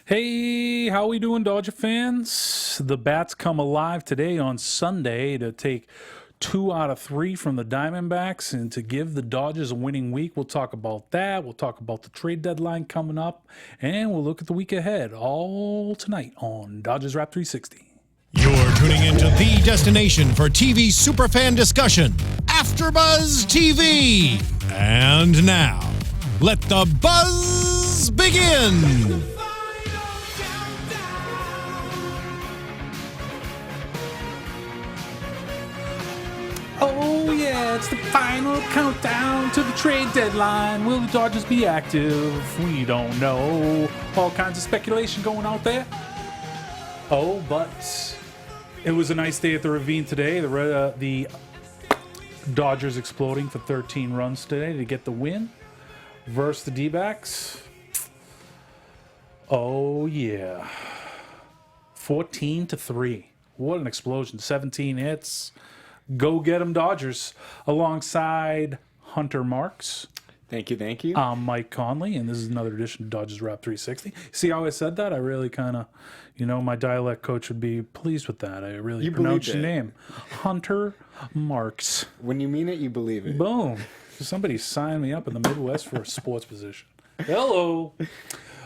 Hey, how we doing, Dodger fans? The Bats come alive today on Sunday to take 2 out of 3 from the Diamondbacks and to give the Dodgers a winning week. We'll talk about that. We'll talk about the trade deadline coming up, and we'll look at the week ahead all tonight on Dodgers Wrap 360. You're tuning into the destination for TV superfan discussion, AfterBuzz TV. And now, let the buzz begin. Oh, yeah, it's the final countdown to the trade deadline. Will the Dodgers be active? We don't know. All kinds of speculation going out there. Oh, but it was a nice day at the Ravine today. The Dodgers exploding for 13 runs today to get the win versus the D-backs. Oh, yeah. 14-3. What an explosion. 17 hits. Go get 'em, Dodgers. Alongside Hunter Marks. Thank you. I'm Mike Conley, and this is another edition of Dodgers Wrap 360. See how I said that? I really kind of, my dialect coach would be pleased with that. I really pronounced your name. Hunter Marks. When you mean it, you believe it. Boom. Somebody signed me up in the Midwest for a sports position. Hello.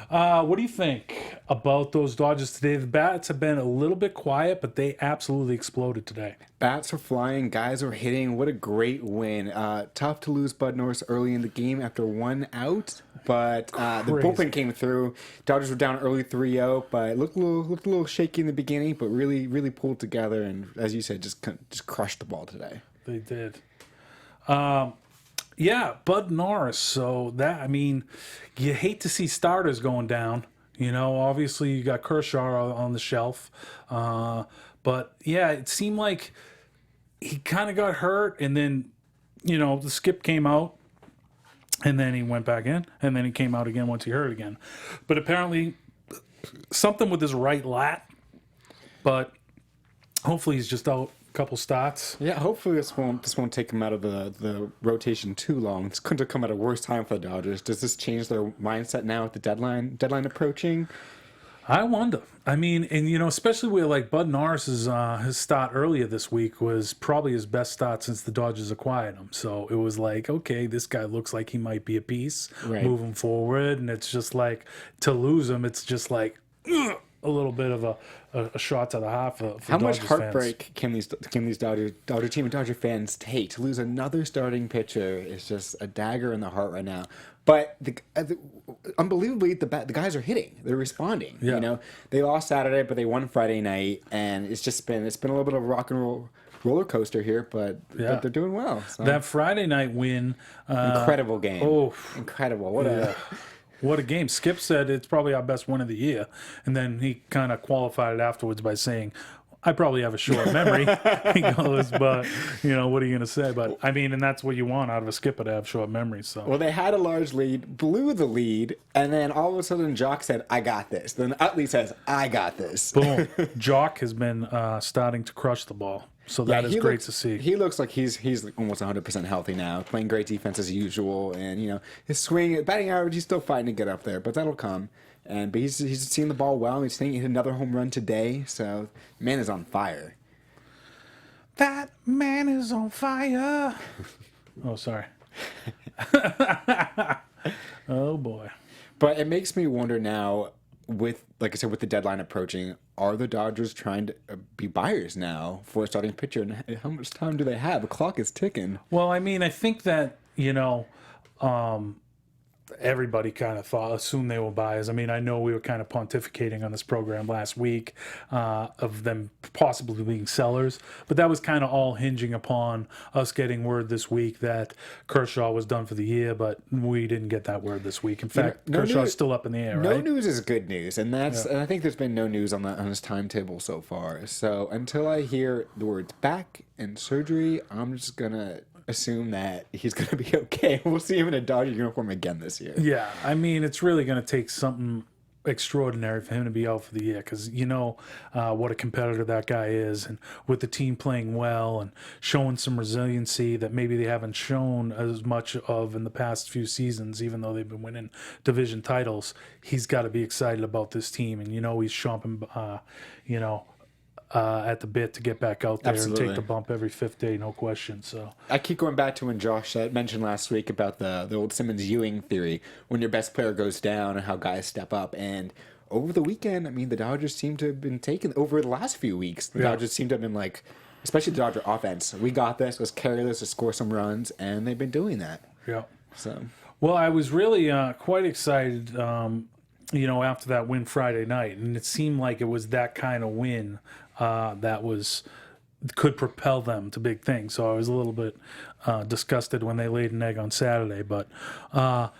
What do you think about those Dodgers today? The Bats have been a little bit quiet, but they absolutely exploded today. Bats are flying, guys are hitting. What a great win. Tough to lose Bud Norris early in the game after 1 out, but the bullpen came through. Dodgers were down early 3-0, but it looked a little shaky in the beginning, but really pulled together and, as you said, just crushed the ball today. They did. Yeah, Bud Norris. So you hate to see starters going down. Obviously you got Kershaw on the shelf. But yeah, it seemed like he kind of got hurt and then, the skip came out and then he went back in and then he came out again once he hurt again. But apparently something with his right lat, but hopefully he's just out couple starts. Yeah, hopefully this won't take him out of the rotation too long. It's going to come at a worse time for the Dodgers. Does this change their mindset now with the deadline approaching? I wonder. Especially with Bud Norris's his start earlier this week was probably his best start since the Dodgers acquired him. So it was like, okay, this guy looks like he might be a piece moving forward, and it's just like to lose him, it's just like a little bit of a shot to the heart for How Dodgers much heartbreak fans. can these Dodger team and Dodger fans take? To lose another starting pitcher is just a dagger in the heart right now. But unbelievably, the guys are hitting. They're responding. Yeah. They lost Saturday, but they won Friday night, and it's been a little bit of a rock and roller coaster here, but they're doing well. So. That Friday night win, incredible game. Oh, incredible! What a game. Skip said it's probably our best win of the year. And then he kind of qualified it afterwards by saying, I probably have a short memory. He goes, but, what are you going to say? But, and that's what you want out of a skipper, to have short memory. So. Well, they had a large lead, blew the lead, and then all of a sudden Jock said, I got this. Then Utley says, I got this. Boom. Jock has been starting to crush the ball. So that is great to see. He looks like he's almost 100% healthy now, playing great defense as usual, and his swing, batting average, he's still fighting to get up there, but that'll come. But he's seeing the ball well. He's thinking he hit another home run today, so man is on fire. That man is on fire. Oh, sorry. Oh boy. But it makes me wonder now, with the deadline approaching, are the Dodgers trying to be buyers now for a starting pitcher? And how much time do they have? The clock is ticking. Well, I think that, everybody kind of assumed they were buyers. I know we were kind of pontificating on this program last week of them possibly being sellers, but that was kind of all hinging upon us getting word this week that Kershaw was done for the year, but we didn't get that word this week. In fact, Kershaw's still up in the air, right? No news is good news, and and I think there's been no news on his timetable so far. So until I hear the words back and surgery, I'm just gonna assume that he's going to be okay. We'll see him in a Dodger uniform again this year. Yeah, it's really going to take something extraordinary for him to be out for the year, because what a competitor that guy is, and with the team playing well and showing some resiliency that maybe they haven't shown as much of in the past few seasons, even though they've been winning division titles. He's got to be excited about this team, and he's chomping at the bit to get back out there Absolutely. and take the bump every fifth day, no question. So I keep going back to when Josh mentioned last week about the old Simmons-Ewing theory, when your best player goes down and how guys step up. And over the weekend, I mean, the Dodgers seem to have been taken over the last few weeks. The Dodgers seem to have been like, especially the Dodger offense, we got this, let's carry this, let's score some runs, and they've been doing that. yeah. So Well, I was really quite excited, after that win Friday night, and it seemed like it was that kind of win that could propel them to big things. So I was a little bit disgusted when they laid an egg on Saturday, but that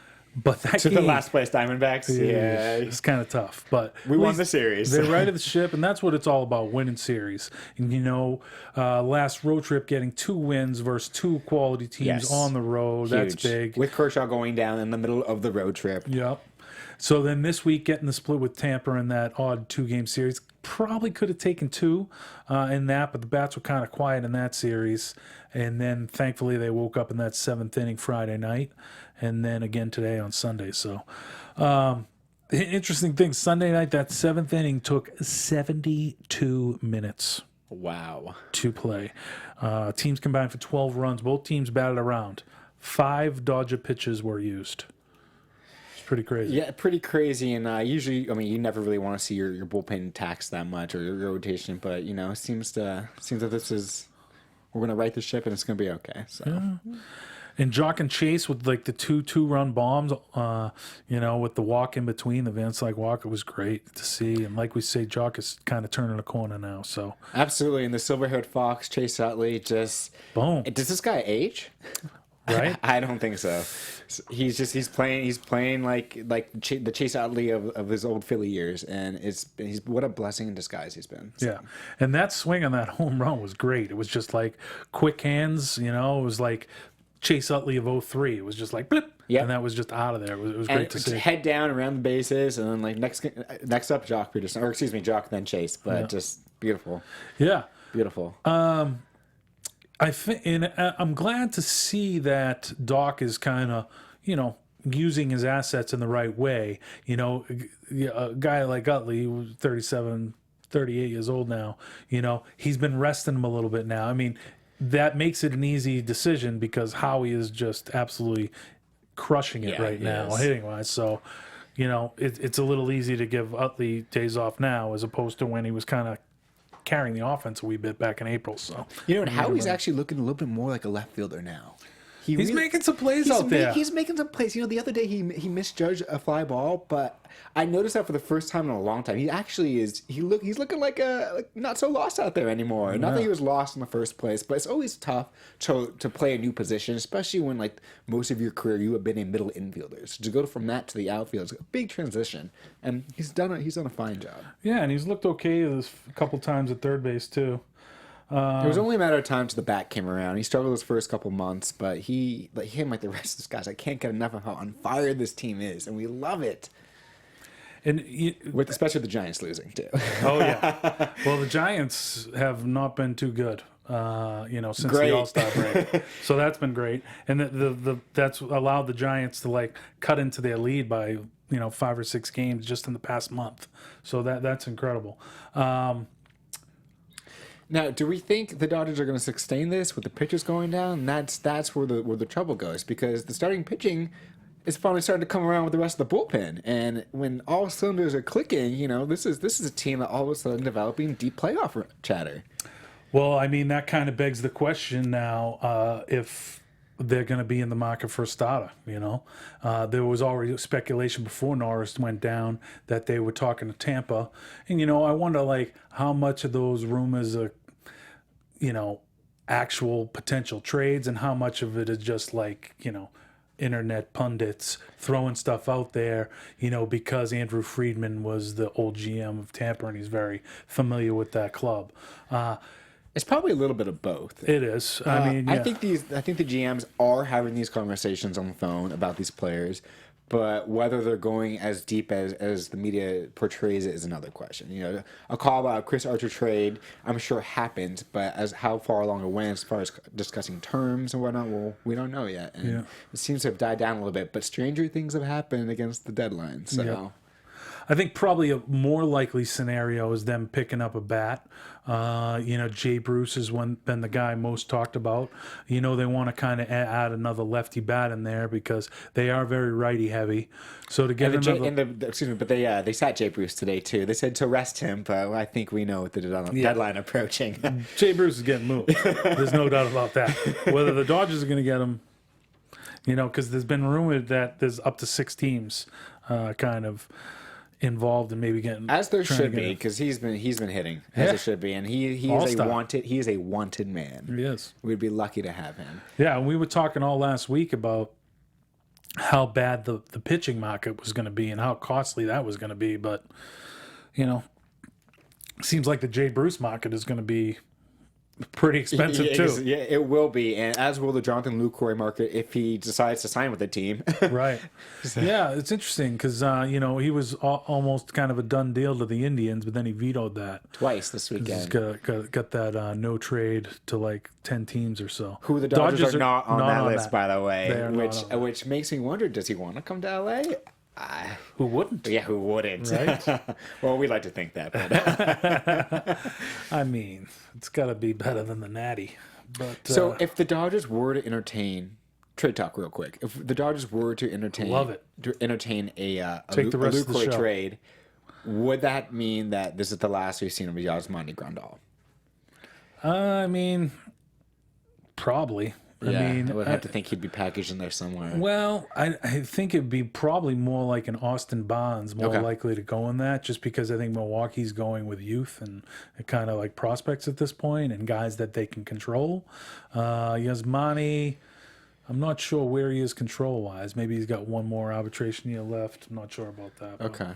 to game, the last place Diamondbacks, yeah, it's kind of tough. But we won the series. They righted the ship, and that's what it's all about: winning series. And last road trip, getting 2 wins versus 2 quality teams on the road. Huge. That's big. With Kershaw going down in the middle of the road trip. Yep. So then this week, getting the split with Tampa in that odd 2-game series, probably could have taken 2 in that, but the bats were kind of quiet in that series. And then thankfully they woke up in that 7th inning Friday night, and then again today on Sunday. So interesting thing, Sunday night, that 7th inning took 72 minutes. Wow. To play. Teams combined for 12 runs. Both teams batted around. 5 Dodger pitches were used. Pretty crazy. Yeah, pretty crazy. And usually, I mean, you never really want to see your bullpen taxed that much, or your rotation, but it seems that we're gonna right the ship and it's gonna be okay. So yeah. And Jock and Chase with like the 2-2-run bombs, with the walk in between, the Van Slyke walk, it was great to see. And like we say, Jock is kind of turning a corner now. So absolutely. And the silver-haired fox, Chase Utley, just boom. Does this guy age? Right? I don't think so. He's playing like the Chase Utley of his old Philly years, and he's what a blessing in disguise he's been. So. Yeah, and that swing on that home run was great. It was just like quick hands, it was like Chase Utley of 03. It was just like blip, and that was just out of there. It was great to see. Head down around the bases, and then like next up Jock Peterson, or excuse me, Jock then Chase, but just beautiful. Yeah, beautiful. I think, and I'm glad to see that Doc is kind of, using his assets in the right way. A guy like Utley, who's 37, 38 years old now, he's been resting him a little bit now. I mean, that makes it an easy decision because Howie is just absolutely crushing it right now, hitting-wise. So, it's a little easy to give Utley days off now as opposed to when he was kind of carrying the offense a wee bit back in April. So and Howie's actually looking a little bit more like a left fielder now. He's making some plays out there. He's making some plays. The other day he misjudged a fly ball, but I noticed that for the first time in a long time. He actually is. He's looking like not so lost out there anymore. Yeah. Not that he was lost in the first place, but it's always tough to play a new position, especially when like most of your career you have been a middle infielder. So to go from that to the outfield is a big transition, and he's done a fine job. Yeah, and he's looked okay a couple times at third base too. It was only a matter of time till the bat came around. He struggled his first couple months, but him like the rest of these guys, I can't get enough of how on fire this team is, and we love it. And especially the Giants losing too. Oh yeah. Well, the Giants have not been too good, since the All-Star break. So that's been great, and that's allowed the Giants to like cut into their lead by 5 or 6 games just in the past month. So that's incredible. Now, do we think the Dodgers are going to sustain this with the pitchers going down? That's where the trouble goes, because the starting pitching is finally starting to come around with the rest of the bullpen, and when all cylinders are clicking, this is a team that all of a sudden developing deep playoff chatter. Well, I mean, that kind of begs the question now if they're going to be in the market for a starter. There was already speculation before Norris went down that they were talking to Tampa, and I wonder like how much of those rumors are actual potential trades and how much of it is just like internet pundits throwing stuff out there because Andrew Friedman was the old GM of Tampa and he's very familiar with that club. It's probably a little bit of both. It is. I mean, yeah. I think the GMs are having these conversations on the phone about these players, But whether they're going as deep as the media portrays it is another question. You know, a call about a Chris Archer trade, I'm sure happened, but as how far along it went as far as discussing terms and whatnot, well, we don't know yet. And it seems to have died down a little bit, but stranger things have happened against the deadline. So. I think probably a more likely scenario is them picking up a bat. Jay Bruce has been the guy most talked about. They want to kind of add another lefty bat in there because they are very righty heavy. So to get they sat Jay Bruce today too. They said to rest him, but I think we know with the deadline approaching. Jay Bruce is getting moved. There's no doubt about that. Whether the Dodgers are going to get him, because there's been rumored that there's up to 6 teams kind of involved in maybe getting, as there should be, because he's been hitting as it should be, and he is a wanted man. He is. We'd be lucky to have him. Yeah, and we were talking all last week about how bad the pitching market was going to be and how costly that was going to be, but seems like the Jay Bruce market is going to be pretty expensive too. Yeah, it will be, and as will the Jonathan Lucroy market if he decides to sign with the team. Right. Yeah, it's interesting because he was almost kind of a done deal to the Indians, but then he vetoed that twice this weekend. He's got that no trade to like 10 teams or so. Who the Dodgers are not on that list, by the way, which makes me wonder: does he want to come to LA? Who wouldn't? Yeah, who wouldn't? Right? Well, we like to think that. But. I mean, it's got to be better than the Natty. But so, if the Dodgers were to entertain trade talk, real quick, if the Dodgers were to entertain, love it, to entertain a Lucroy trade, would that mean that this is the last we've seen of Yasmani Grandal? I mean, probably. I would have to think he'd be packaged in there somewhere. Well, I think it'd be probably more like an Austin Bonds, more likely to go in that, just because I think Milwaukee's going with youth and kind of like prospects at this point and guys that they can control. Yasmani, I'm not sure where he is control-wise. Maybe he's got one more arbitration year left. I'm not sure about that. Okay.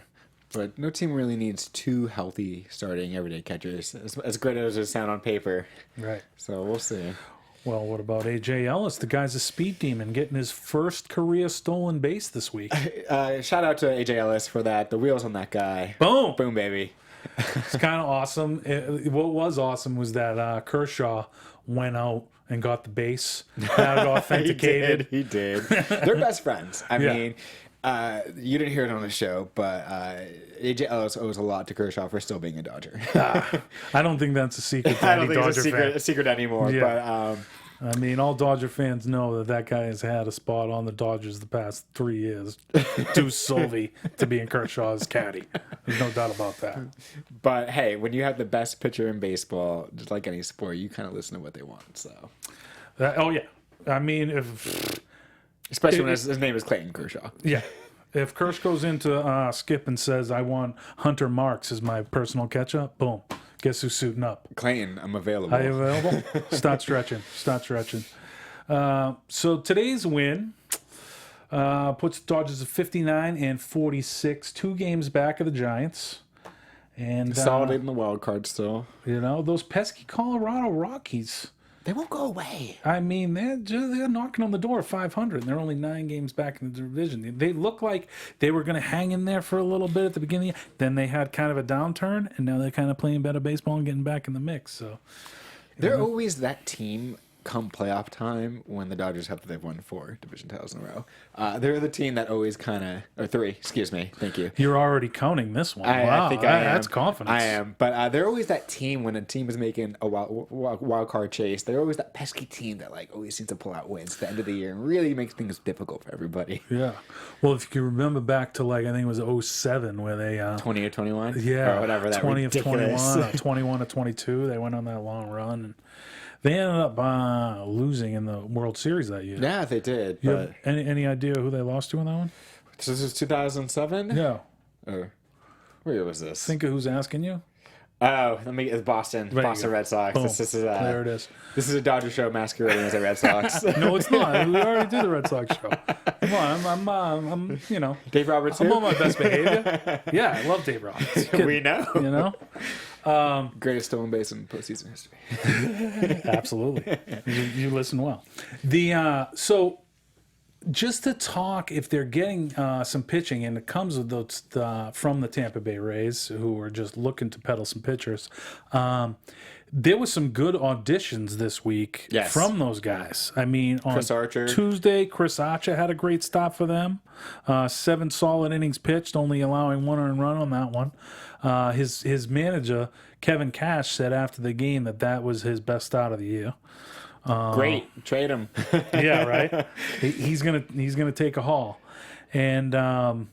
But no team really needs 2 healthy starting everyday catchers, as great as it sounds on paper. Right. So we'll see. Well, what about A.J. Ellis? The guy's a speed demon, getting his first career stolen base this week. Shout out to A.J. Ellis for that. The wheels on that guy. Boom. Boom, baby. It's kind of awesome. What was awesome was that Kershaw went out and got the base, had it authenticated. He did. They're best friends. I mean, you didn't hear it on the show, but A.J. Ellis owes a lot to Kershaw for still being a Dodger. I don't think that's a secret to I any don't think Dodger it's a secret anymore. Yeah. But I mean, all Dodger fans know that guy has had a spot on the Dodgers the past 3 years. Deuce Sylvie to being Kershaw's caddy. There's no doubt about that. But hey, when you have the best pitcher in baseball, just like any sport, you kind of listen to what they want. So. Oh yeah, I mean especially when his name is Clayton Kershaw. Yeah. If Kersh goes into Skip and says, I want Hunter Marks as my personal catch-up, boom. Guess who's suiting up? Clayton, I'm available. Are you available? Start stretching. So today's win puts the Dodgers at 59-46, 2 games back of the Giants. And solid in the wild card still. Those pesky Colorado Rockies. They won't go away. I mean, they're knocking on the door of 500, and they're only 9 games back in the division. They look like they were going to hang in there for a little bit at the beginning. Then they had kind of a downturn, and now they're kind of playing better baseball and getting back in the mix. So they're always that team come playoff time when the Dodgers have they've won 4 division titles in a row. They're the team that always kind of, or 3, excuse me, thank you. You're already counting this one. I think I am. That's confidence. I am, but they're always that team when a team is making a wild card chase. They're always that pesky team that like always seems to pull out wins at the end of the year and really makes things difficult for everybody. Yeah. Well, if you can remember back to like I think it was 07 where they 20 or 21, yeah, or whatever that 20 ridiculous. of 21, 21 of 22. They went on that long run and. They ended up losing in the World Series that year. Yeah, they did. You But have any idea who they lost to in that one? So this is 2007? Yeah. Or where was this? Think of who's asking you. Oh, it's Boston. There Boston Red Sox. Boom. This is There it is. This is a Dodger show masquerading as a Red Sox. No, it's not. We already did the Red Sox show. Come on, I'm Dave Roberts. I'm on my best behavior. Yeah, I love Dave Roberts. We know. Greatest stolen base in postseason history. Absolutely. You listen well. So just to talk, if they're getting some pitching, and it comes with those from the Tampa Bay Rays, who are just looking to peddle some pitchers. There was some good auditions this week from those guys. I mean, on Chris Archer. Tuesday, Chris Archer had a great start for them. 7 solid innings pitched, only allowing 1 earned run on that one. His manager, Kevin Cash, said after the game that was his best start of the year. Great, trade him. Yeah, right. He's gonna take a haul, and and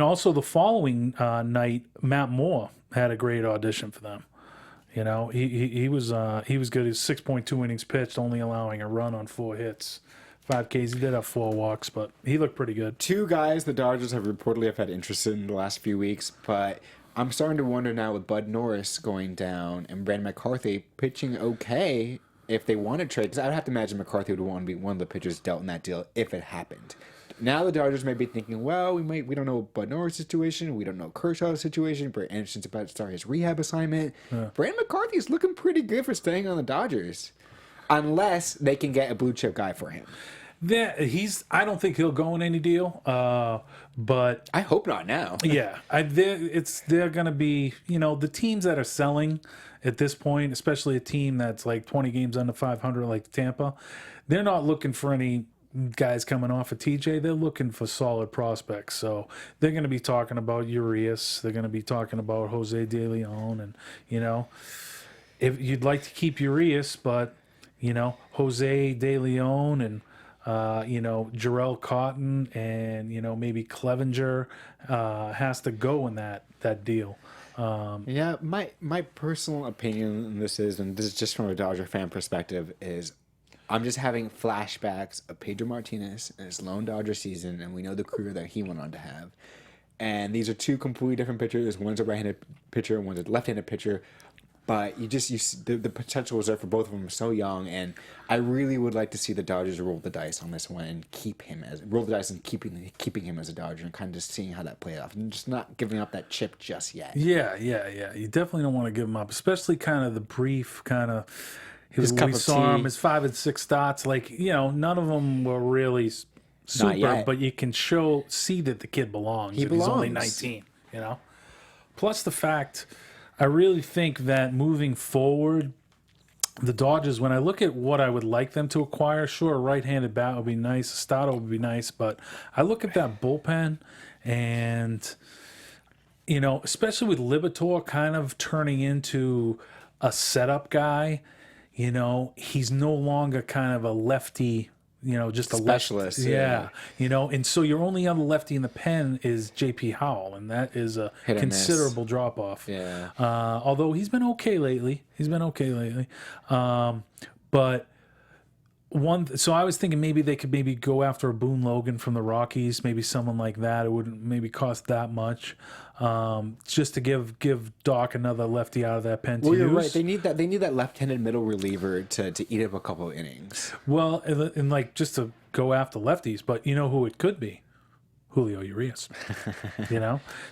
also the following night, Matt Moore had a great audition for them. He was good. He was 6.2 innings pitched, only allowing a run on 4 hits, 5 Ks. He did have 4 walks, but he looked pretty good. 2 guys the Dodgers have reportedly had interest in the last few weeks, but I'm starting to wonder now with Bud Norris going down and Brandon McCarthy pitching okay, if they want to trade, because I would have to imagine McCarthy would want to be one of the pitchers dealt in that deal if it happened. Now the Dodgers may be thinking, well, we don't know Bud Norris' situation, we don't know Kershaw's situation. Brett Anderson's about to start his rehab assignment. Brandon McCarthy's looking pretty good for staying on the Dodgers, unless they can get a blue chip guy for him. I don't think he'll go in any deal, but I hope not now. Yeah, they're going to be, the teams that are selling at this point, especially a team that's like 20 games under 500 like Tampa, they're not looking for any guys coming off of TJ. They're looking for solid prospects. So they're going to be talking about Urias. They're going to be talking about Jose De Leon. And, if you'd like to keep Urias, but, Jose De Leon and, Jarrell Cotton and, maybe Clevenger has to go in that deal. Yeah, my personal opinion on this is, and this is just from a Dodger fan perspective, is I'm just having flashbacks of Pedro Martinez and his lone Dodger season, and we know the career that he went on to have. And these are 2 completely different pitchers. One's a right-handed pitcher, and one's a left-handed pitcher. But the potential was there for both of them so young, and I really would like to see the Dodgers roll the dice on this one and keeping him as a Dodger, and kind of just seeing how that plays off, and just not giving up that chip just yet. Yeah. You definitely don't want to give him up, especially kind of the brief kind of. We saw him his 5 and 6 starts. Like, none of them were really super, but you can see that the kid belongs. He's only 19. Plus the fact, I really think that moving forward, the Dodgers, when I look at what I would like them to acquire, sure, a right-handed bat would be nice, a starter would be nice, but I look at that bullpen and, especially with Liberatore kind of turning into a setup guy, he's no longer kind of a lefty, just a specialist. Yeah. And so your only other lefty in the pen is J.P. Howell, and that is a considerable drop off. Yeah. Although he's been okay lately. But so I was thinking maybe they could go after a Boone Logan from the Rockies, maybe someone like that. It wouldn't maybe cost that much. Just to give Doc another lefty out of that pen to use. You're right. They need that left-handed middle reliever to eat up a couple of innings. Well, and like just to go after lefties, but you know who it could be? Julio Urias.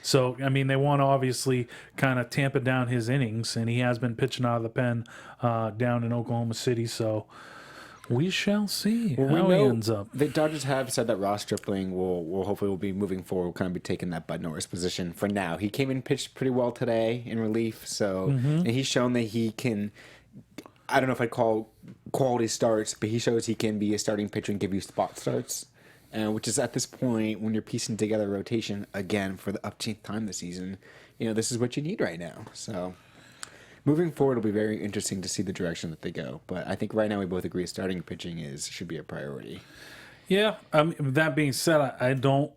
So I mean, they want to obviously kind of tamp down his innings, and he has been pitching out of the pen down in Oklahoma City. So we shall see how he ends up. The Dodgers have said that Ross Stripling will hopefully be moving forward, kind of be taking that Bud Norris position for now. He came in and pitched pretty well today in relief, so and he's shown that he can. I don't know if I'd call quality starts, but he shows he can be a starting pitcher and give you spot starts, which is at this point when you're piecing together a rotation again for the upteenth time this season. This is what you need right now. So. Moving forward, it'll be very interesting to see the direction that they go. But I think right now we both agree starting pitching should be a priority. Yeah. That being said, I don't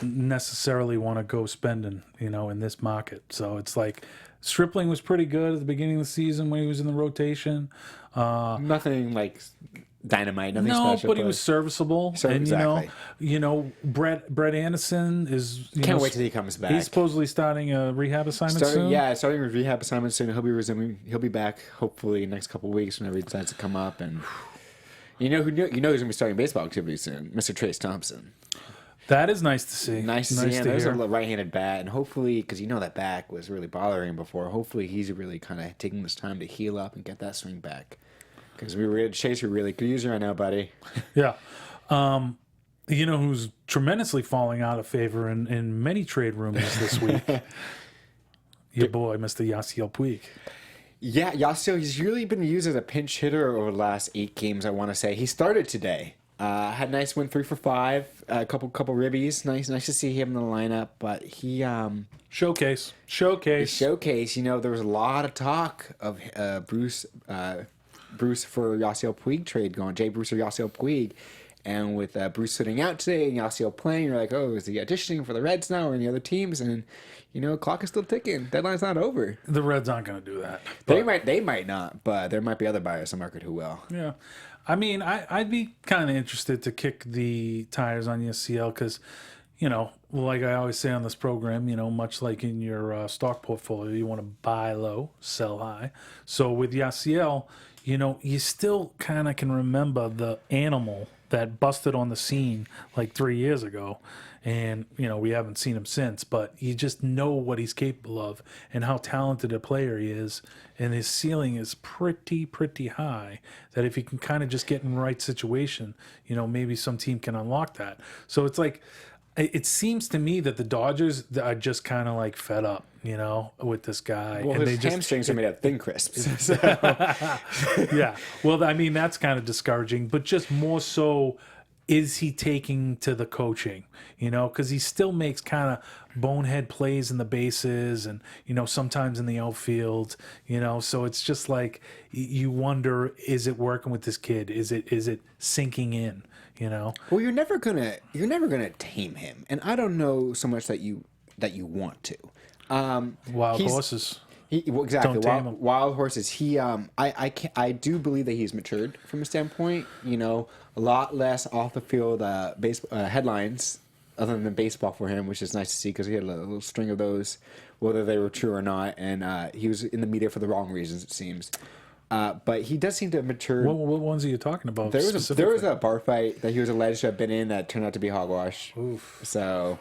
necessarily want to go spending, in this market. So it's like Stripling was pretty good at the beginning of the season when he was in the rotation. Nothing like dynamite, nothing special. No, but he was serviceable. Exactly. And Brett Anderson is. Can't wait till he comes back. He's supposedly starting a rehab assignment soon. Yeah, starting a rehab assignment soon. He'll be back hopefully next couple of weeks whenever he decides to come up. And who's gonna be starting baseball activity soon? Mr. Trace Thompson. That is nice to see. Nice to see him. There's a right-handed bat, and hopefully, because that back was really bothering him before. Hopefully, he's really kind of taking this time to heal up and get that swing back. Because Chase, we really could use you right now, buddy. Yeah. You know who's tremendously falling out of favor in many trade rumors this week? Your boy, Mr. Yasiel Puig. Yeah, Yasiel, he's really been used as a pinch hitter over the last 8 games, I want to say. He started today. Had a nice win, 3 for 5, a couple ribbies. Nice to see him in the lineup, but he Showcase. You know, there was a lot of talk of Bruce for Yasiel Puig trade going, Jay Bruce or Yasiel Puig. And with Bruce sitting out today and Yasiel playing, you're like, oh, is he auditioning for the Reds now or any other teams? And, you know, clock is still ticking. Deadline's not over. The Reds aren't going to do that. They might not, but there might be other buyers in the market who will. Yeah. I mean, I'd be kind of interested to kick the tires on Yasiel because, you know, like I always say on this program, you know, much like in your stock portfolio, you want to buy low, sell high. So with Yasiel, you know, you still kind of can remember the animal that busted on the scene like 3 years ago. And, you know, we haven't seen him since, but you just know what he's capable of and how talented a player he is. And his ceiling is pretty high, that if he can kind of just get in the right situation, you know, maybe some team can unlock that. So it's like, it seems to me that the Dodgers are just kind of like fed up, you know, with this guy. Well, and his hamstrings are made out of thin crisps. So. Yeah. Well, I mean, that's kind of discouraging, but just more so, is he taking to the coaching, you know, because he still makes kind of bonehead plays in the bases and, you know, sometimes in the outfield, you know, so it's just like you wonder, is it working with this kid? Is it sinking in, you know? Well, you're never gonna tame him, and I don't know so much that you want to. Wild horses. Exactly. Don't tame him. Wild horses. I do believe that he's matured from a standpoint. You know, a lot less off the field headlines other than baseball for him, which is nice to see because he had a little string of those, whether they were true or not. And he was in the media for the wrong reasons, it seems. But he does seem to have matured. What ones are you talking about? There was a bar fight that he was alleged to have been in that turned out to be hogwash. Oof. So.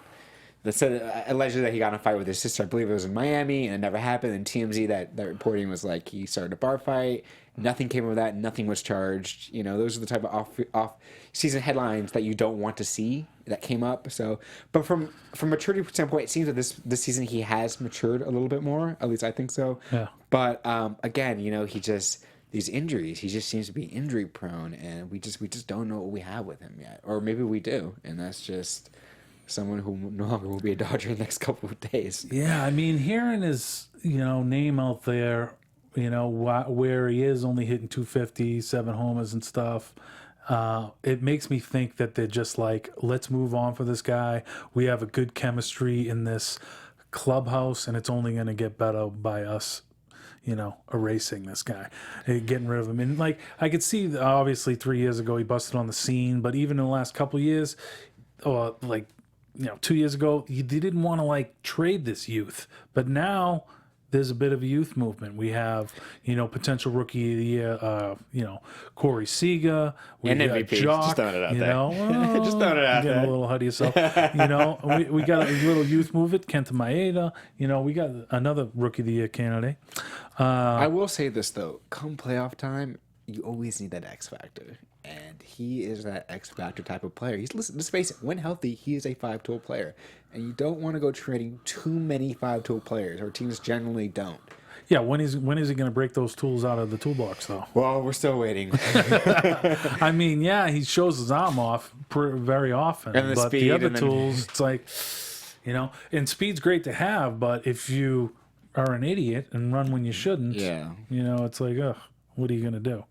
That said, allegedly that he got in a fight with his sister. I believe it was in Miami, and it never happened. And TMZ, that reporting was like he started a bar fight. Nothing came of that. Nothing was charged. You know, those are the type of off-season headlines that you don't want to see that came up. So, but from maturity standpoint, it seems that this season he has matured a little bit more. At least I think so. Yeah. But again, you know, these injuries, he just seems to be injury prone, and we just don't know what we have with him yet, or maybe we do, and that's just someone who no longer will be a Dodger in the next couple of days. Yeah, I mean, hearing his, you know, name out there, you know, where he is only hitting 250, 7 homers and stuff, it makes me think that they're just like, let's move on for this guy. We have a good chemistry in this clubhouse, and it's only going to get better by us, you know, erasing this guy, getting rid of him. And, like, I could see, obviously, 3 years ago he busted on the scene, but even in the last couple of years, like, you know, 2 years ago, they didn't want to like trade this youth, but now there's a bit of a youth movement. We have, you know, potential rookie of the year, you know, Corey Seager, we and got MVP. Jock, Just throwing it out you there. know, Just throwing it out getting there. a little hard of yourself, you know. We got a little youth movement, Kenta Maeda, you know, we got another rookie of the year candidate. I will say this though, come playoff time, you always need that X factor. And he is that X factor type of player. Let's face it, when healthy, he is a 5-tool player. And you don't want to go trading too many 5-tool players, or teams generally don't. Yeah, when is he going to break those tools out of the toolbox, though? Well, we're still waiting. I mean, yeah, he shows his arm off very often. And the but speed, the other and then- tools, it's like, you know, and speed's great to have, but if you are an idiot and run when you shouldn't, Yeah. you know, it's like, ugh, what are you going to do?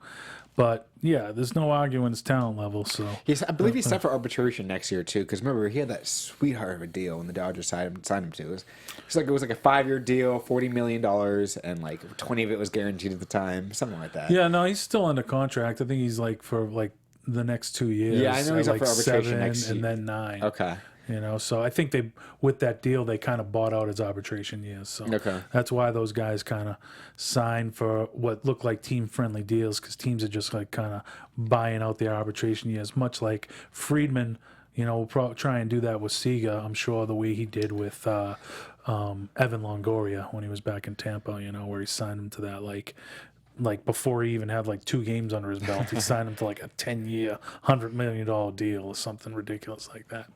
But yeah, there's no arguing his talent level. So I believe he's set for arbitration next year too. Because remember, he had that sweetheart of a deal when the Dodgers signed him to. It was like a 5-year deal, $40 million, and like 20 of it was guaranteed at the time, something like that. yeah, no, he's still under contract. I think he's like for like the next 2 years. Yeah, I know he's up like for arbitration 7 next and year. then 9. Okay. You know, so I think with that deal, they kind of bought out his arbitration years. So Okay. that's why those guys kind of signed for what looked like team-friendly deals, because teams are just like kind of buying out their arbitration years, much like Friedman, you know, will try and do that with Seager, I'm sure, the way he did with Evan Longoria when he was back in Tampa, you know, where he signed him to that like like before he even had like 2 games under his belt. He signed him to like a 10-year, $100 million deal or something ridiculous like that.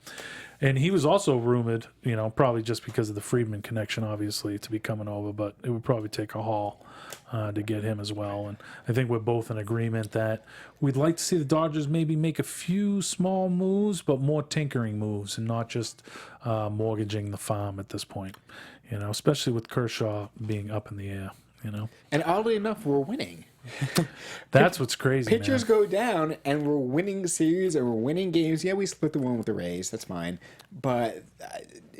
And he was also rumored, probably just because of the Friedman connection, obviously, to be coming over, but it would probably take a haul to get him as well. And I think we're both in agreement that we'd like to see the Dodgers maybe make a few small moves, but more tinkering moves and not just mortgaging the farm at this point, especially with Kershaw being up in the air. And oddly enough, we're winning. That's what's crazy. Pitchers go down, and we're winning series and we're winning games. Yeah, we split the one with the Rays. That's fine. But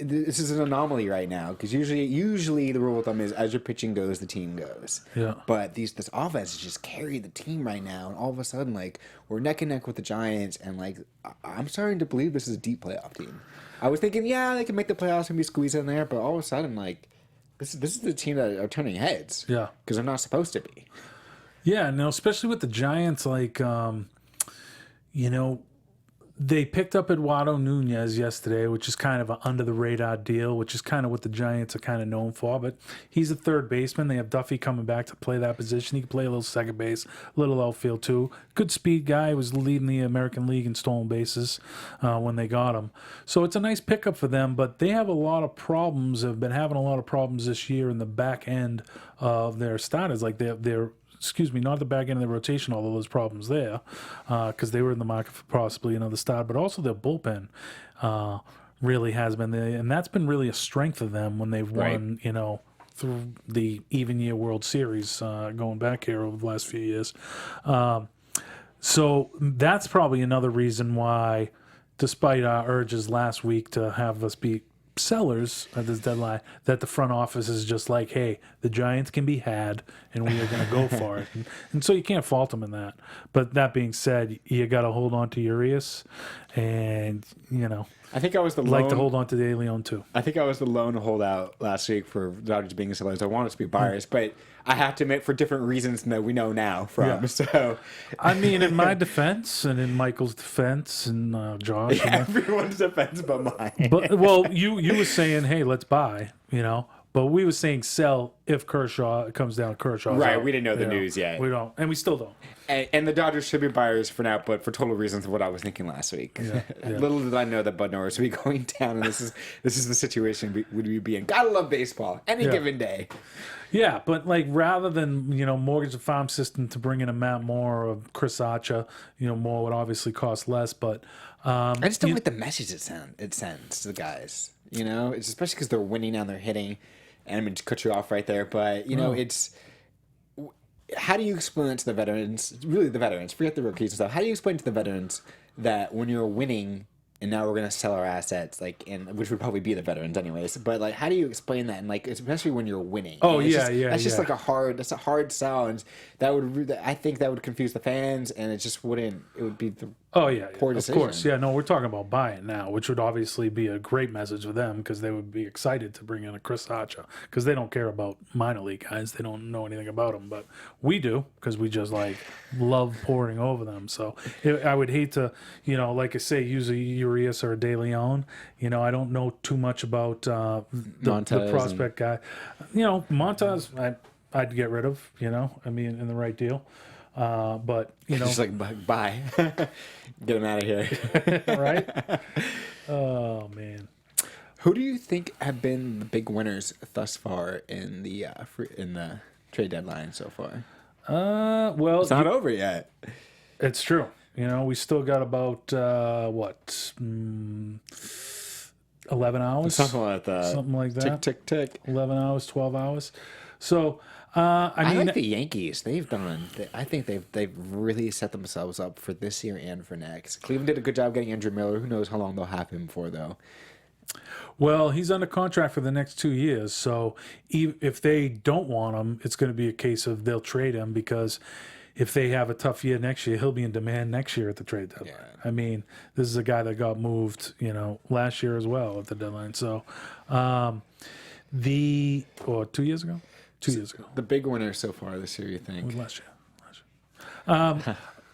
this is an anomaly right now because usually the rule of thumb is as your pitching goes, the team goes. Yeah. But this offense has just carried the team right now, and all of a sudden, we're neck and neck with the Giants, and I'm starting to believe this is a deep playoff team. I was thinking, yeah, they can make the playoffs and be squeezed in there, but all of a sudden, This is the team that are turning heads. Yeah. Because they're not supposed to be. Yeah, no, especially with the Giants, they picked up Eduardo Nunez yesterday, which is kind of an under-the-radar deal, which is kind of what the Giants are kind of known for. But he's a third baseman. They have Duffy coming back to play that position. He can play a little second base, a little outfield too. Good speed guy. He was leading the American League in stolen bases when they got him. So it's a nice pickup for them, but they have a lot of problems, have been having a lot of problems this year in the back end of their starters. Not the back end of the rotation, although there's problems there, because they were in the market for possibly another start, but also their bullpen really has been there, and that's been really a strength of them when they've won, through the even year World Series going back here over the last few years. So that's probably another reason why, despite our urges last week to have us be sellers at this deadline, that the front office is just like, hey, the Giants can be had and we are going to go for it. And so you can't fault them in that. But that being said, you got to hold on to Urias and, I think I was to hold on to De Leon too. I think I was the lone holdout last week for Dodgers being sellers. I wanted to be buyers, but I have to admit for different reasons that we know now from. Yeah. So, I mean, in my defense and in Michael's defense and Josh, everyone's defense but mine. But you were saying, hey, let's buy, But we were saying sell if Kershaw comes down. Kershaw, right? We didn't know the news yet. We don't, and we still don't. And the Dodgers should be buyers for now, but for total reasons of what I was thinking last week. Yeah. Little did I know that Bud Norris would be going down, and this is the situation we be in. Gotta love baseball any given day. Yeah, but rather than mortgage the farm system to bring in a Matt Moore or Chris Archer, Moore would obviously cost less, but I just don't like the message it sends to the guys. It's especially because they're winning and they're hitting. And I'm going to cut you off right there, but it's how do you explain it to the veterans? Really, the veterans. Forget the rookies and stuff. How do you explain to the veterans that when you're winning, and now we're going to sell our assets, which would probably be the veterans anyways. But how do you explain that? And especially when you're winning. Oh, That's just a hard sell, and I think that would confuse the fans, and it just wouldn't. It would be the poor decision. Of course. Yeah, no, we're talking about buying now, which would obviously be a great message for them because they would be excited to bring in a Chris Archer because they don't care about minor league guys. They don't know anything about them, but we do because we just love pouring over them. So I would hate to, like I say, use a Urias or a De Leon. I don't know too much about the prospect guy. Montez, I'd get rid of, in the right deal. But just bye, get him out of here, right? Oh man, who do you think have been the big winners thus far in the trade deadline so far? Well, it's not over yet. It's true. We still got about 11 hours, something like that. Tick. 11 hours, 12 hours. So. I like the Yankees. I think they've really set themselves up for this year and for next. Cleveland did a good job getting Andrew Miller. Who knows how long they'll have him for, though. Well, he's under contract for the next 2 years. So if they don't want him, it's going to be a case of they'll trade him because if they have a tough year next year, he'll be in demand next year at the trade deadline. Yeah. I mean, this is a guy that got moved, last year as well at the deadline. So 2 years ago? 2 years ago. The big winner so far this year, you think? Last year.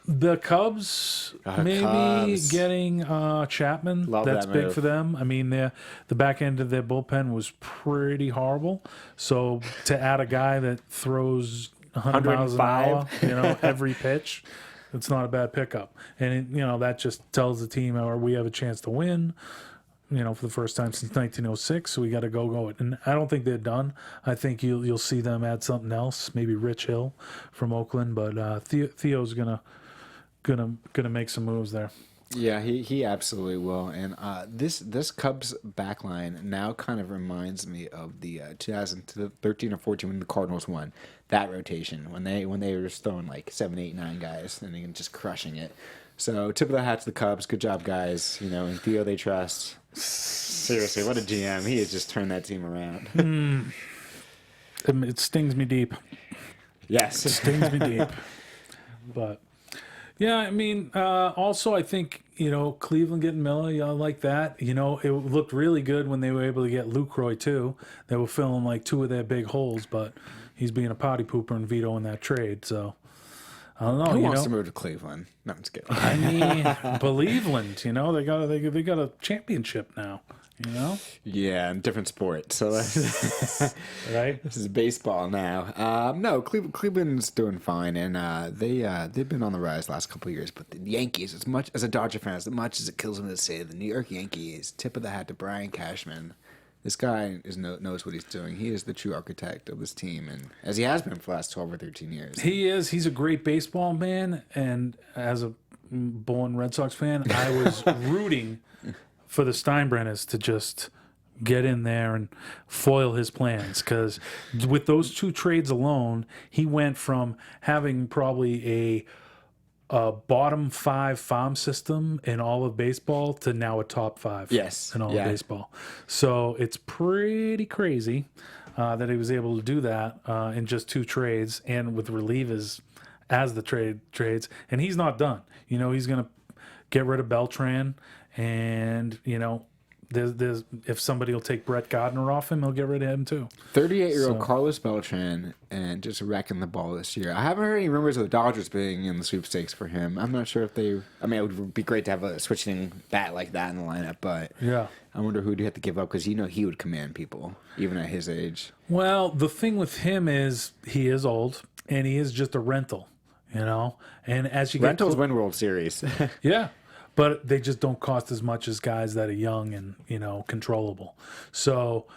The Cubs getting Chapman. That's big for them. I mean, the back end of their bullpen was pretty horrible. So to add a guy that throws 100 miles an hour, 105. every pitch. It's not a bad pickup. And, that just tells the team we have a chance to win, for the first time since 1906. So we got to go it. And I don't think they're done. I think you'll see them add something else, maybe Rich Hill from Oakland. But Theo's gonna make some moves there. Yeah, he absolutely will. And this Cubs backline now kind of reminds me of the 2013 or 14 when the Cardinals won that rotation, when they were just throwing like 7, 8, 9 guys and just crushing it. So tip of the hat to the Cubs. Good job, guys. And Theo they trust. Seriously, what a GM. He has just turned that team around. It stings me deep. Yes. It stings me deep. But yeah, I mean, also I think, Cleveland getting Miller, I like that. It looked really good when they were able to get Lucroy too. They were filling like 2 of their big holes, but he's being a potty pooper and vetoing that trade. So I don't know. Who wants to move to Cleveland? No, I'm just kidding. I mean, Believeland, they got a championship now. Yeah, different sport. So right. This is baseball now. No, Cleveland's doing fine, and they've been on the rise the last couple of years. But the Yankees, as much as a Dodger fan, as much as it kills me to say, the New York Yankees, tip of the hat to Brian Cashman. This guy knows what he's doing. He is the true architect of this team, and as he has been for the last 12 or 13 years. He is. He's a great baseball man, and as a born Red Sox fan, I was rooting for the Steinbrenners to just get in there and foil his plans, because with those 2 trades alone, he went from having probably a bottom 5 farm system in all of baseball to now a top 5 in all of baseball. So it's pretty crazy that he was able to do that in just 2 trades and with relievers as the trades. And he's not done. He's going to get rid of Beltran, and there's if somebody will take Brett Gardner off him, he'll get rid of him too. 38-year-old Carlos Beltran, and just wrecking the ball this year. I haven't heard any rumors of the Dodgers being in the sweepstakes for him. I'm not sure if they. I mean, it would be great to have a switching bat like that in the lineup, but yeah, I wonder who do you have to give up, because he would command people even at his age. Well, the thing with him is he is old, and he is just a rental. And as you rentals win World Series. Yeah. But they just don't cost as much as guys that are young and, controllable. So,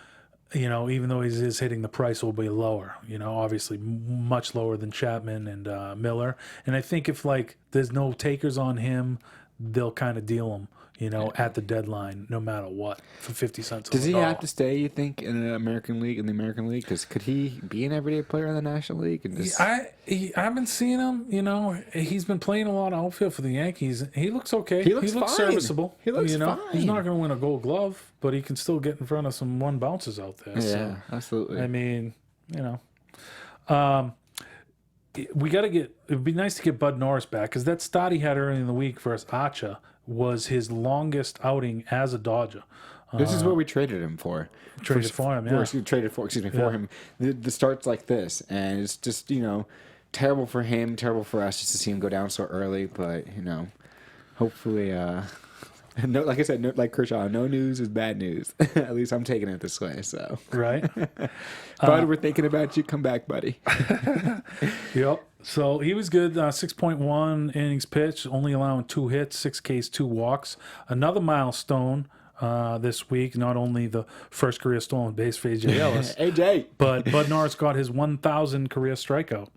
even though he's hitting, the price will be lower, obviously much lower than Chapman and Miller. And I think if, there's no takers on him, they'll kind of deal him, at the deadline, no matter what, for 50 cents. Does he have to stay, you think, in the American League? Because could he be an everyday player in the National League? I've been seeing him. He's been playing a lot of outfield for the Yankees. He looks okay. He looks fine. Serviceable. He looks fine. He's not going to win a Gold Glove, but he can still get in front of some 1 bounces out there. Yeah, so, absolutely. I mean, we got to get. It would be nice to get Bud Norris back, because that start he had early in the week versus Archer was his longest outing as a Dodger. This is what we traded him for. For him. The starts like this, and it's just terrible for him, terrible for us just to see him go down so early. But hopefully, no, like I said, like Kershaw, no news is bad news. At least I'm taking it this way. So right, Bud, we're thinking about you. Come back, buddy. Yep. So he was good. 6.1 innings pitched, only allowing 2 hits, 6 Ks, 2 walks. Another milestone this week. Not only the first career stolen base for AJ Ellis, AJ, but Bud Norris got his 1,000th career strikeout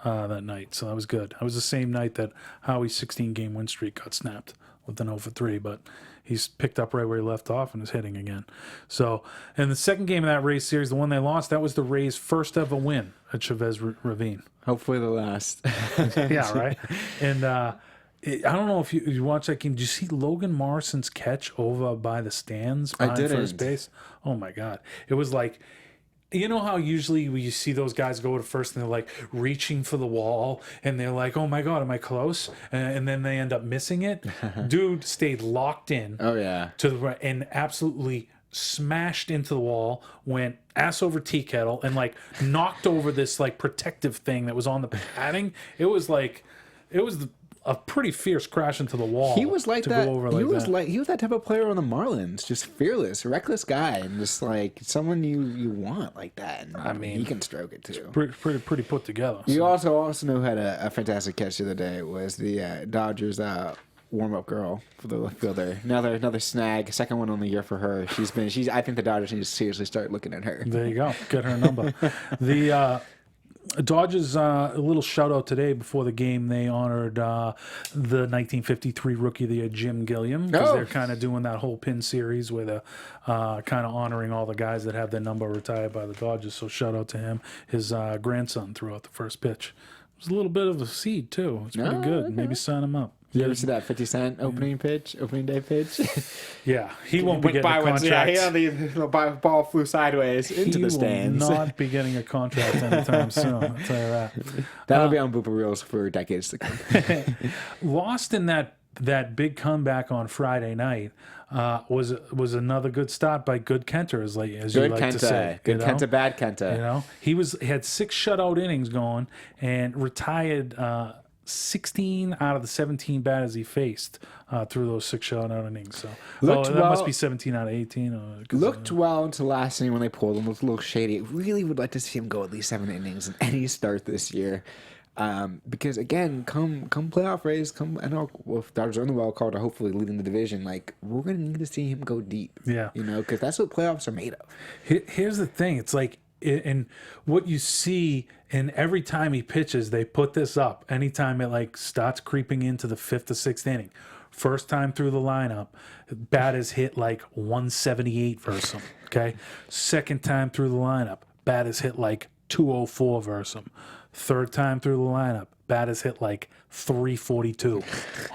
that night. So that was good. That was the same night that Howie's 16-game win streak got snapped with an 0-for-3, but he's picked up right where he left off and is hitting again. So, and the second game of that Rays series, the one they lost, that was the Rays' first ever win at Chavez Ravine. Hopefully the last. Yeah, right. And I don't know if you watched that game. Did you see Logan Morrison's catch over by the stands behind first base? Oh my God! It was like, how usually when you see those guys go to first and they're like reaching for the wall and they're like, oh my God, am I close? And then they end up missing it. Dude stayed locked in. Oh yeah. To the right and absolutely smashed into the wall, went ass over tea kettle, and knocked over this protective thing that was on the padding. It was a pretty fierce crash into the wall. He was like to that. Go over he like was that. like he was that type of player on the Marlins, just fearless, reckless guy, and just like someone you want like that. And, I mean, he can stroke it too. pretty put together. You So. also know who had a fantastic catch the other day was the Dodgers warm up girl for the left fielder. Another snag, second one on the year for her. I think the Dodgers need to seriously start looking at her. There you go. Get her number. The Dodgers, a little shout out today before the game. They honored the 1953 Rookie of the Year, Jim Gilliam, because they're kind of doing that whole pin series where they're kind of honoring all the guys that have their number retired by the Dodgers. So shout out to him. His grandson threw out the first pitch. It was a little bit of a seed, too. It's pretty good. Okay. Maybe sign him up. You ever see that 50 Cent opening day pitch? Yeah, he won't be getting a contract. The ball flew sideways into the stands. He will not be getting a contract anytime soon. I'll tell you that. That'll be on Booper Reels for decades to come. Lost in that big comeback on Friday night was another good start by Good Kenter, as you like to say. Good Kenta, bad Kenta. He had 6 shutout innings going and retired 16 out of the 17 batters he faced through those 6 shutout innings. So that must be 17 out of 18. Looked well until last inning when they pulled him. Looked a little shady. Really would like to see him go at least 7 innings in any start this year. Because again, come playoff race, I know if Dodgers are in the wild card or hopefully leading the division, like we're gonna need to see him go deep. Yeah, because that's what playoffs are made of. Here's the thing: it's like, and what you see, and every time he pitches, they put this up. Anytime it like starts creeping into the 5th or 6th inning, first time through the lineup, bat is hit like 178 versus him. Okay, second time through the lineup, bat is hit like 204 versus him. Third time through the lineup, bat is hit like 342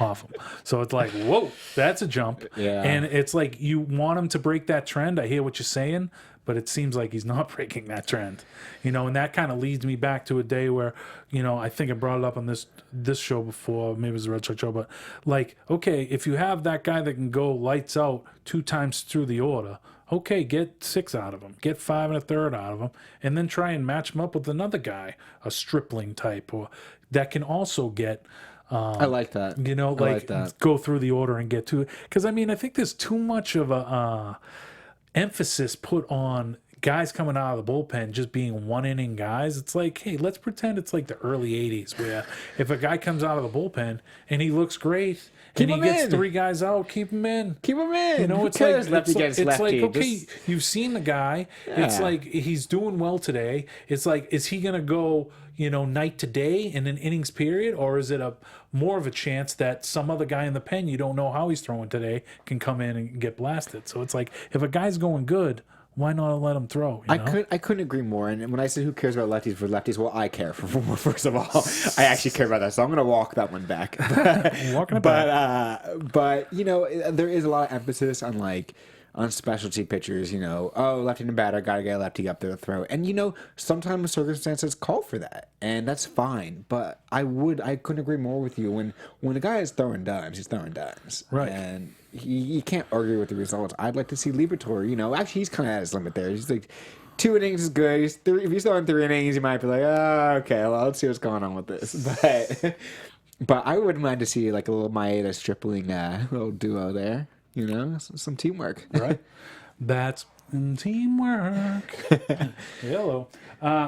off him. So it's like, whoa, that's a jump. Yeah. And it's like you want him to break that trend. I hear what you're saying, but it seems like he's not breaking that trend. And that kind of leads me back to a day where, I think I brought it up on this show before, maybe it was the Red Sox show, but like, okay, if you have that guy that can go lights out 2 times through the order, okay, get 6 out of him, get 5 1/3 out of him, and then try and match him up with another guy, a stripling type, or that can also get. I like that. Go through the order and get to it. Because I think there's too much of a emphasis put on guys coming out of the bullpen just being 1-inning guys. It's like, hey, let's pretend it's like the early 80s where if a guy comes out of the bullpen and he looks great and he gets 3 guys out, keep him in. Keep him in. It's like lefty against lefty. Like, okay, you've seen the guy. Yeah. It's like he's doing well today. It's like, is he gonna go, night to day in an innings period, or is it more of a chance that some other guy in the pen you don't know how he's throwing today can come in and get blasted? So it's like, if a guy's going good, why not let him throw? I couldn't agree more. And when I say who cares about lefties for lefties, well, I care for more. First of all, I actually care about that, so I'm going to walk that one back. Walking it back. But there is a lot of emphasis on specialty pitchers. Left-handed batter, got to get a lefty up there to throw. And sometimes circumstances call for that, and that's fine. But I couldn't agree more with you. When a guy is throwing dimes, he's throwing dimes, right? And you can't argue with the results. I'd like to see Liberatore. Actually, he's kind of at his limit there. He's like 2 innings is good. If he's throwing 3 innings, you might be like, okay, well, let's see what's going on with this. But I wouldn't mind to see like a little Maeda stripling little duo there. Some teamwork. Right. That's teamwork. Hello.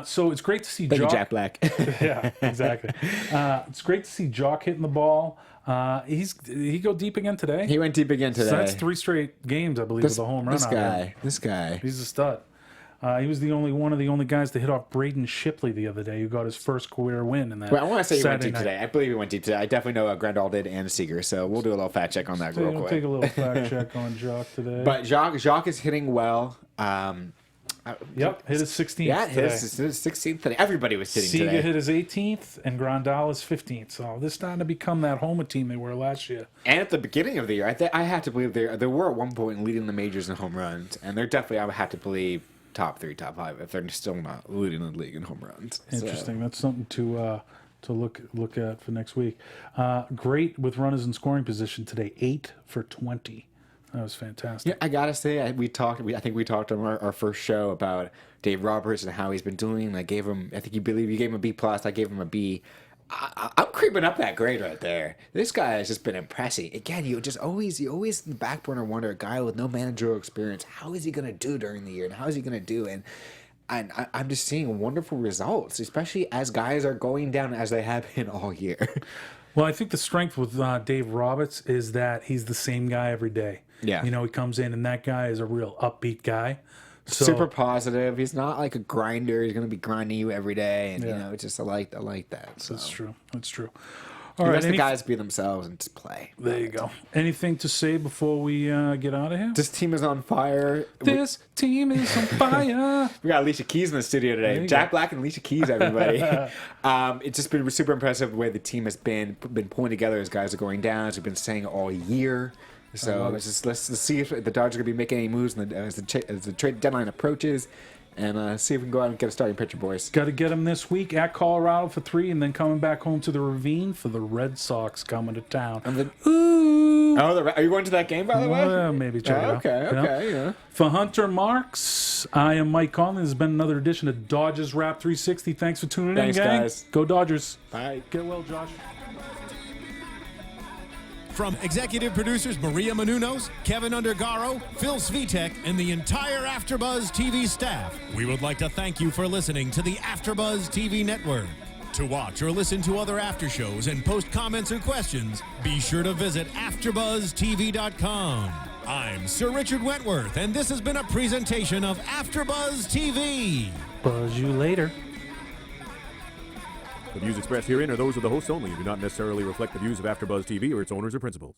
So it's great to see Thank you, Jack Black. Yeah, exactly. It's great to see Jock hitting the ball. He go deep again today. He went deep again today. So that's 3 straight games, I believe, with a home run. This guy. He's a stud. He was one of the only guys to hit off Braden Shipley the other day, who got his first career win in that. Well, I want to say he went deep night. today. I believe he went deep today. I definitely know Grandal did and Seager, so we'll do a little fact check on that real quick. Take a little fact check on Jock today. But Jock is hitting well. Yep, hit his 16th. Yeah, today. his 16th today. Everybody was hitting Seager today. hit his 18th, and Grandal his 15th. So they're starting to become that homer team they were last year. And at the beginning of the year, I have to believe they were at one point leading the majors in home runs, and they're definitely, I would have to believe, top 3, top 5 if they're still not leading the league in home runs. Interesting. So. That's something to look at for next week. Great with runners in scoring position today. 8 for 20. That was fantastic. Yeah, I gotta say, I think we talked on our first show about Dave Roberts and how he's been doing. I gave him, you gave him a B+. I gave him a B. I'm creeping up that grade right there. This guy has just been impressive. Again, you always in the back burner wonder, a guy with no managerial experience, how is he going to do during the year, and how is he going to do? And I'm just seeing wonderful results, especially as guys are going down as they have been all year. Well, I think the strength with Dave Roberts is that he's the same guy every day. Yeah. He comes in, and that guy is a real upbeat guy. So, Super positive. He's not like a grinder. He's going to be grinding you every day, and it's just I like that. So. That's true. That's true. All right, the guys be themselves and just play. There you go. Anything to say before we get out of here? This team is on fire. This team is on fire. We got Alicia Keys in the studio today. Jack Black and Alicia Keys, everybody. It's just been super impressive the way the team has been pulling together as guys are going down, as we've been saying all year. So let's see if the Dodgers are going to be making any moves as the trade deadline approaches. And see if we can go out and get a starting pitcher, boys. Got to get him this week at Colorado for 3, and then coming back home to the Ravine for the Red Sox coming to town. Ooh! Are you going to that game, by the way? Maybe check it out. Okay, yeah. For Hunter Marks, I am Mike Conley. This has been another edition of Dodgers Wrap 360. Thanks for tuning in, gang. Guys. Go Dodgers. Bye. Get well, Josh. From executive producers Maria Menounos, Kevin Undergaro, Phil Svitek, and the entire AfterBuzz TV staff, we would like to thank you for listening to the AfterBuzz TV network. To watch or listen to other after shows and post comments or questions, be sure to visit AfterBuzzTV.com. I'm Sir Richard Wentworth, and this has been a presentation of AfterBuzz TV. Buzz you later. The views expressed herein are those of the hosts only and do not necessarily reflect the views of AfterBuzz TV or its owners or principals.